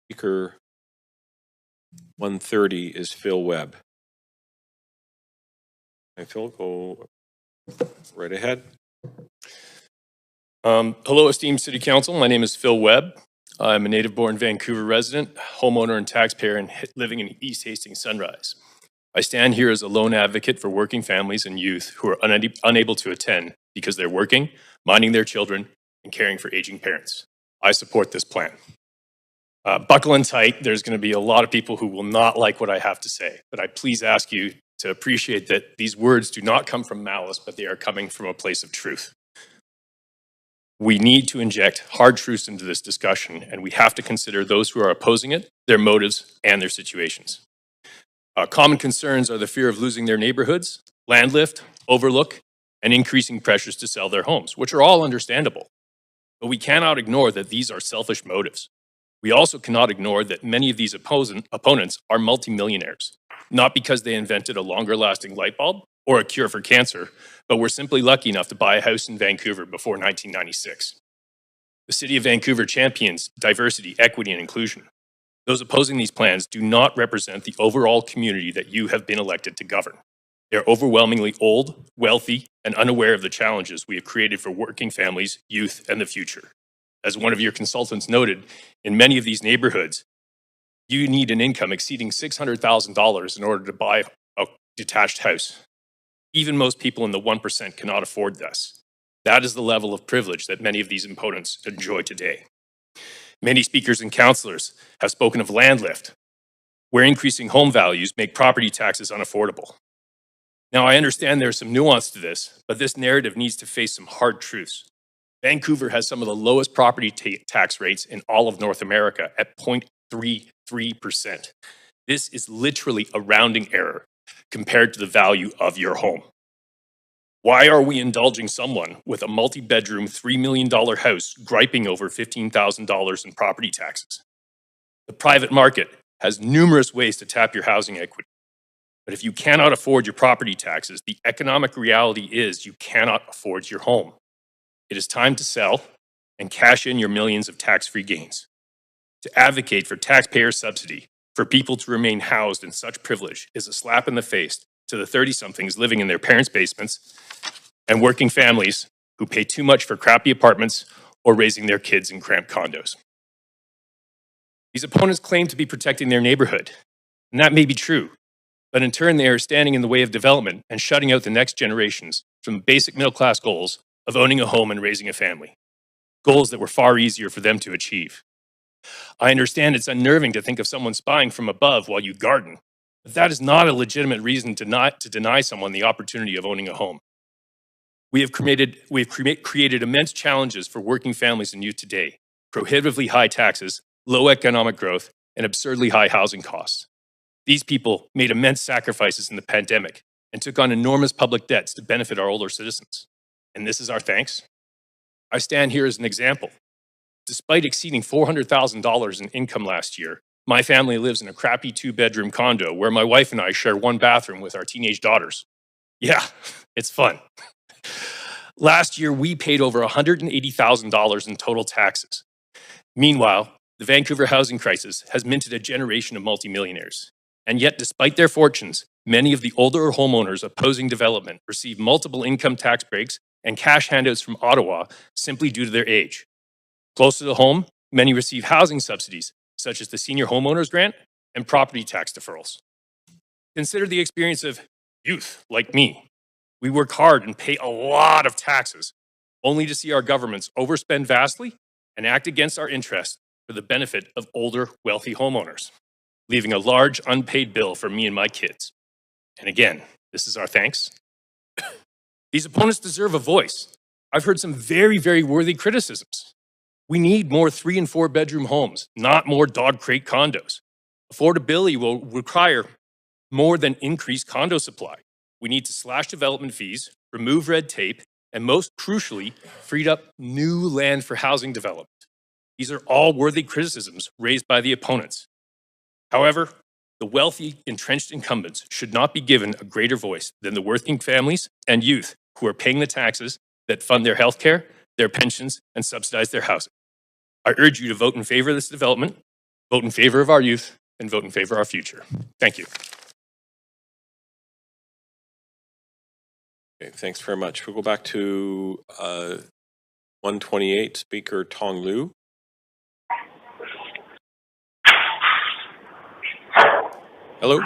Speaker 130 is Phil Webb. And Phil, go right ahead. Hello, esteemed City Council. My name is Phil Webb. I'm a native-born Vancouver resident, homeowner and taxpayer, and living in East Hastings Sunrise. I stand here as a lone advocate for working families and youth who are unable to attend because they're working, minding their children, and caring for aging parents. I support this plan. Buckle in tight. There's going to be a lot of people who will not like what I have to say, but I please ask you to appreciate that these words do not come from malice, but they are coming from a place of truth. We need to inject hard truths into this discussion, and we have to consider those who are opposing it, their motives, and their situations. Common concerns are the fear of losing their neighborhoods, land lift, overlook, and increasing pressures to sell their homes, which are all understandable. But we cannot ignore that these are selfish motives. We also cannot ignore that many of these opponents are multimillionaires, not because they invented a longer lasting light bulb or a cure for cancer, but were simply lucky enough to buy a house in Vancouver before 1996. The City of Vancouver champions diversity, equity, and inclusion. Those opposing these plans do not represent the overall community that you have been elected to govern. They are overwhelmingly old, wealthy, and unaware of the challenges we have created for working families, youth, and the future. As one of your consultants noted, in many of these neighborhoods, you need an income exceeding $600,000 in order to buy a detached house. Even most people in the 1% cannot afford this. That is the level of privilege that many of these opponents enjoy today. Many speakers and councillors have spoken of land lift, where increasing home values make property taxes unaffordable. Now, I understand there's some nuance to this, but this narrative needs to face some hard truths. Vancouver has some of the lowest property tax rates in all of North America at 0.33%. This is literally a rounding error compared to the value of your home. Why are we indulging someone with a multi-bedroom $3 million house griping over $15,000 in property taxes? The private market has numerous ways to tap your housing equity. But if you cannot afford your property taxes, the economic reality is you cannot afford your home. It is time to sell and cash in your millions of tax-free gains. To advocate for taxpayer subsidy for people to remain housed in such privilege is a slap in the face to the 30-somethings living in their parents' basements and working families who pay too much for crappy apartments or raising their kids in cramped condos. These opponents claim to be protecting their neighborhood, and that may be true, but in turn they are standing in the way of development and shutting out the next generations from basic middle-class goals of owning a home and raising a family, goals that were far easier for them to achieve. I understand it's unnerving to think of someone spying from above while you garden, but that is not a legitimate reason to deny someone the opportunity of owning a home. We have created immense challenges for working families and youth today: prohibitively high taxes, low economic growth, and absurdly high housing costs. These people made immense sacrifices in the pandemic and took on enormous public debts to benefit our older citizens. And this is our thanks? I stand here as an example. Despite exceeding $400,000 in income last year, my family lives in a crappy 2-bedroom condo where my wife and I share one bathroom with our teenage daughters. Yeah, it's fun. Last year, we paid over $180,000 in total taxes. Meanwhile, the Vancouver housing crisis has minted a generation of multimillionaires. And yet, despite their fortunes, many of the older homeowners opposing development receive multiple income tax breaks and cash handouts from Ottawa simply due to their age. Close to the home, many receive housing subsidies, such as the Senior Homeowners Grant and property tax deferrals. Consider the experience of youth like me. We work hard and pay a lot of taxes, only to see our governments overspend vastly and act against our interests for the benefit of older, wealthy homeowners, leaving a large unpaid bill for me and my kids. And again, this is our thanks. These opponents deserve a voice. I've heard some very, very worthy criticisms. We need more 3- and 4-bedroom homes, not more dog crate condos. Affordability will require more than increased condo supply. We need to slash development fees, remove red tape, and most crucially, freed up new land for housing development. These are all worthy criticisms raised by the opponents. However, the wealthy, entrenched incumbents should not be given a greater voice than the working families and youth who are paying the taxes that fund their health care, their pensions, and subsidize their housing. I urge you to vote in favor of this development Vote in favor of our youth and vote in favor of our future. Thank you. Okay, thanks very much. We'll go back to 128, Speaker Tong Lu. Hello?